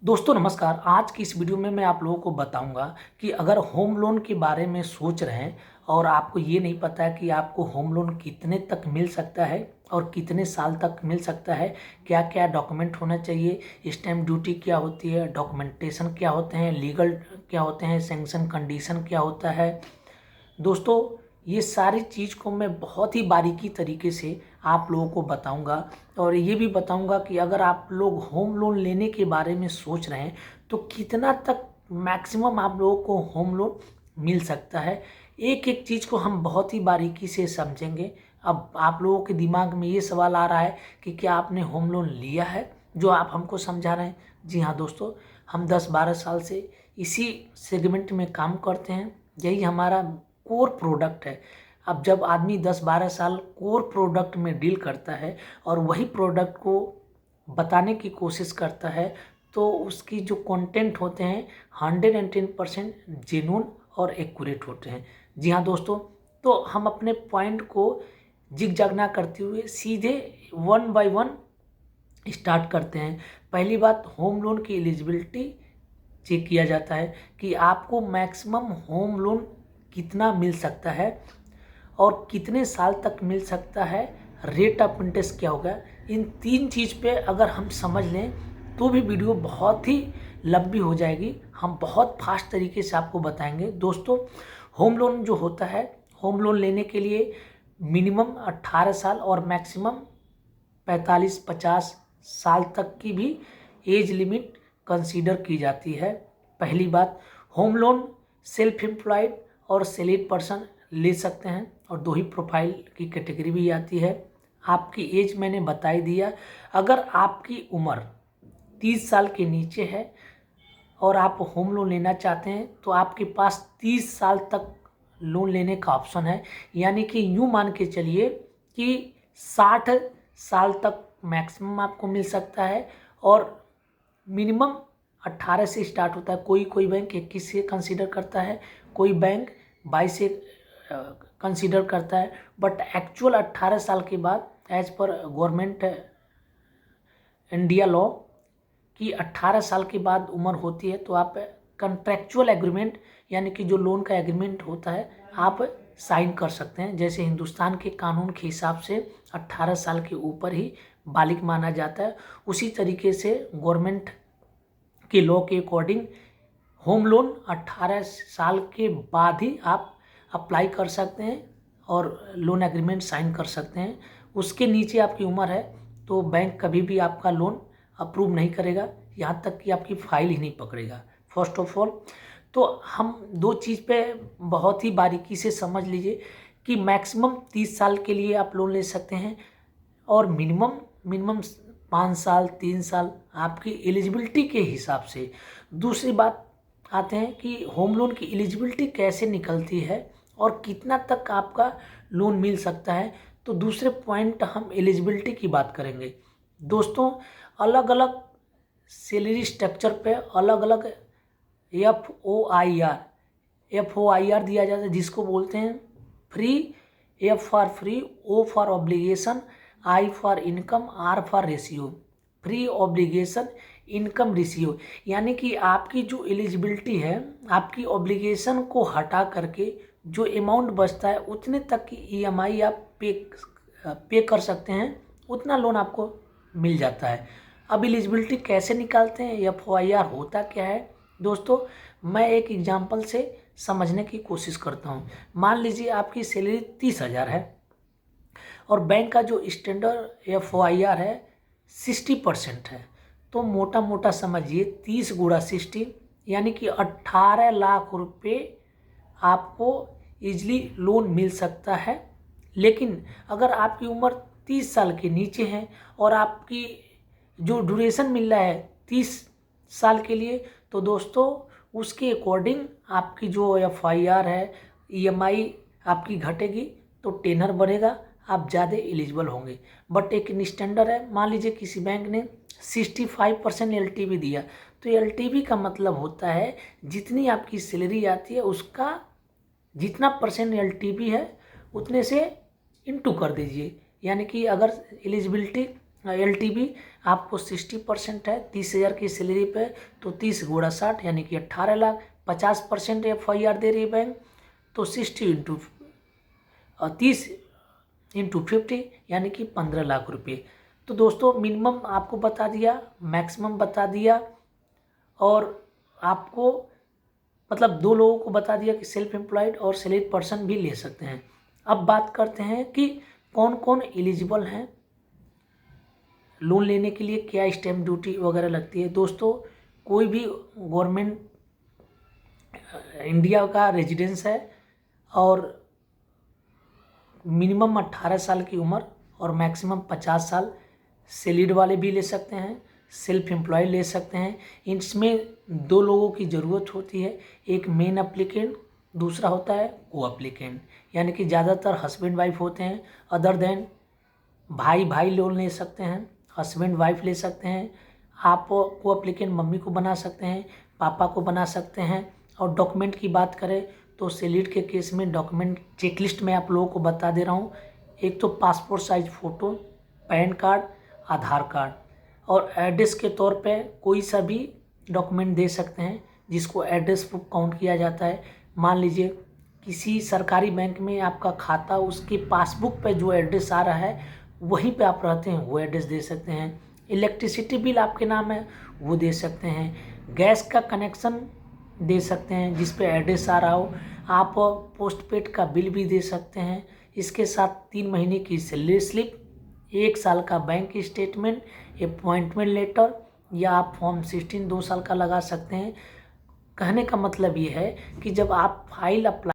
दोस्तों नमस्कार। आज की इस वीडियो में मैं आप लोगों को बताऊंगा कि अगर होम लोन के बारे में सोच रहे हैं और आपको ये नहीं पता है कि आपको होम लोन कितने तक मिल सकता है और कितने साल तक मिल सकता है, क्या क्या डॉक्यूमेंट होना चाहिए, स्टैम्प ड्यूटी क्या होती है, डॉक्यूमेंटेशन क्या होते हैं, लीगल क्या होते हैं, सैंक्शन कंडीशन क्या होता है। दोस्तों ये सारी चीज़ को मैं बहुत ही बारीकी तरीके से आप लोगों को बताऊंगा और ये भी बताऊंगा कि अगर आप लोग होम लोन लेने के बारे में सोच रहे हैं तो कितना तक मैक्सिमम आप लोगों को होम लोन मिल सकता है। एक एक चीज़ को हम बहुत ही बारीकी से समझेंगे। अब आप लोगों के दिमाग में ये सवाल आ रहा है कि क्या आपने होम लोन लिया है जो आप हमको समझा रहे हैं। जी हाँ दोस्तों, हम 10-12 साल से इसी सेगमेंट में काम करते हैं, यही हमारा कोर प्रोडक्ट है। अब जब आदमी 10-12 साल कोर प्रोडक्ट में डील करता है और वही प्रोडक्ट को बताने की कोशिश करता है तो उसकी जो कंटेंट होते हैं 110% जेन्युइन और एक्यूरेट होते हैं। जी हाँ दोस्तों, तो हम अपने पॉइंट को जिग जग ना करते हुए सीधे वन बाय वन स्टार्ट करते हैं। पहली बात, होम लोन की एलिजिबिलिटी चेक किया जाता है कि आपको मैक्सिमम होम लोन कितना मिल सकता है और कितने साल तक मिल सकता है, रेट ऑफ इंटरेस्ट क्या होगा। इन तीन चीज़ पे अगर हम समझ लें तो भी वीडियो बहुत ही लंबी हो जाएगी। हम बहुत फास्ट तरीके से आपको बताएंगे। दोस्तों होम लोन जो होता है, होम लोन लेने के लिए मिनिमम 18 साल और मैक्सिमम 45-50 साल तक की भी एज लिमिट कंसीडर की जाती है। पहली बात, होम लोन सेल्फ एम्प्लॉयड और सैलरीड पर्सन ले सकते हैं और दो ही प्रोफाइल की कैटेगरी भी आती है। आपकी एज मैंने बता ही दिया। अगर आपकी उम्र 30 साल के नीचे है और आप होम लोन लेना चाहते हैं तो आपके पास 30 साल तक लोन लेने का ऑप्शन है। यानी कि यूँ मान के चलिए कि 60 साल तक मैक्सिमम आपको मिल सकता है और मिनिमम 18 से स्टार्ट होता है। कोई कोई बैंक 21 से कंसीडर करता है, कोई बैंक 22 से कंसीडर करता है, बट एक्चुअल 18 साल के बाद as per government India law कि 18 साल के बाद उम्र होती है तो आप कंट्रैक्चुअल एग्रीमेंट यानी कि जो लोन का एग्रीमेंट होता है आप साइन कर सकते हैं। जैसे हिंदुस्तान के कानून के हिसाब से 18 साल के ऊपर ही बालिग माना जाता है, उसी तरीके से गवर्नमेंट के लॉ के अकॉर्डिंग होम लोन 18 साल के बाद ही आप अप्लाई कर सकते हैं और लोन एग्रीमेंट साइन कर सकते हैं। उसके नीचे आपकी उम्र है तो बैंक कभी भी आपका लोन अप्रूव नहीं करेगा, यहाँ तक कि आपकी फाइल ही नहीं पकड़ेगा। फर्स्ट ऑफ ऑल तो हम दो चीज़ पे बहुत ही बारीकी से समझ लीजिए कि मैक्सिमम 30 साल के लिए आप लोन ले सकते हैं और मिनिमम मिनिमम 5 साल 3 साल आपकी एलिजिबिलिटी के हिसाब से। दूसरी बात आते हैं कि होम लोन की एलिजिबिलिटी कैसे निकलती है और कितना तक आपका लोन मिल सकता है। तो दूसरे पॉइंट हम एलिजिबिलिटी की बात करेंगे। दोस्तों अलग अलग सैलरी स्ट्रक्चर पे अलग अलग एफ ओ आई आर दिया जाता है, जिसको बोलते हैं free. F for free, O for obligation, I for income, R for ratio. Free, obligation, income, ratio. यानी कि आपकी जो एलिजिबिलिटी है, आपकी ऑब्लिगेशन को हटा करके जो अमाउंट बचता है उतने तक की ईएमआई आप पे कर सकते हैं, उतना लोन आपको मिल जाता है। अब एलिजिबिलिटी कैसे निकालते हैं, एफ होता क्या है दोस्तों, मैं एक एग्जांपल से समझने की कोशिश करता हूँ। मान लीजिए आपकी सैलरी 30,000 है और बैंक का जो स्टैंडर्ड है 60% है। तो मोटा मोटा समझिए 30 गुणा 60 यानी कि 18 लाख रुपए आपको इजली लोन मिल सकता है। लेकिन अगर आपकी उम्र 30 साल के नीचे है और आपकी जो ड्यूरेशन मिल रहा है 30 साल के लिए, तो दोस्तों उसके अकॉर्डिंग आपकी जो एफ है, ईएमआई आपकी घटेगी तो टेनर बढ़ेगा, आप ज़्यादा एलिजिबल होंगे। बट एक स्टैंडर्ड है, मान लीजिए किसी बैंक ने 65% एलटीवी दिया, तो एलटीवी का मतलब होता है जितनी आपकी सैलरी आती है उसका जितना परसेंट एलटीवी है उतने से इनटू कर दीजिए। यानी कि अगर एलिजिबिलिटी LTV आपको 60% है 30,000 की सैलरी पे, तो 30 गुणा 60 यानी कि 18 लाख। 50% FIR दे रही है बैंक, तो 60 इंटू 30 × 50 यानी कि 15 लाख रुपये। तो दोस्तों मिनिमम आपको बता दिया, मैक्सिमम बता दिया, और आपको मतलब दो लोगों को बता दिया कि सेल्फ एम्प्लॉयड और सैलरीड पर्सन भी ले सकते हैं। अब बात करते हैं कि कौन कौन एलिजिबल हैं लोन लेने के लिए, क्या स्टैम्प ड्यूटी वगैरह लगती है। दोस्तों कोई भी गवर्नमेंट इंडिया का रेजिडेंस है और मिनिमम 18 साल की उम्र और मैक्सिमम 50 साल, सैलरीड वाले भी ले सकते हैं, सेल्फ एम्प्लॉयड ले सकते हैं। इसमें दो लोगों की ज़रूरत होती है, एक मेन एप्लीकेंट, दूसरा होता है को एप्लीकेंट, यानी कि ज़्यादातर हस्बैंड वाइफ होते हैं। अदर देन भाई भाई लोन ले सकते हैं, हस्बैंड वाइफ ले सकते हैं। आप को एप्लीकेंट मम्मी को बना सकते हैं, पापा को बना सकते हैं। और डॉक्यूमेंट की बात करें तो सैलरीड के केस में डॉक्यूमेंट चेकलिस्ट में आप लोगों को बता दे रहा हूँ। एक तो passport size photo, pan card, Aadhaar card, और एड्रेस के तौर पे कोई सा भी डॉक्यूमेंट दे सकते हैं जिसको एड्रेस प्रूफ काउंट किया जाता है। मान लीजिए किसी सरकारी बैंक में आपका खाता, उसके पासबुक पे जो एड्रेस आ रहा है वहीं पे आप रहते हैं, वो एड्रेस दे सकते हैं। इलेक्ट्रिसिटी बिल आपके नाम है वो दे सकते हैं। गैस का कनेक्शन दे सकते हैं जिस पे एड्रेस आ रहा हो। आप पोस्टपेड का बिल भी दे सकते हैं। इसके साथ 3 महीने की सैलरी स्लिप, 1 साल का बैंक स्टेटमेंट, अपॉइंटमेंट लेटर, या आप फॉर्म 16 2 साल का लगा सकते हैं। कहने का मतलब ये है कि जब आप फाइल अप्लाई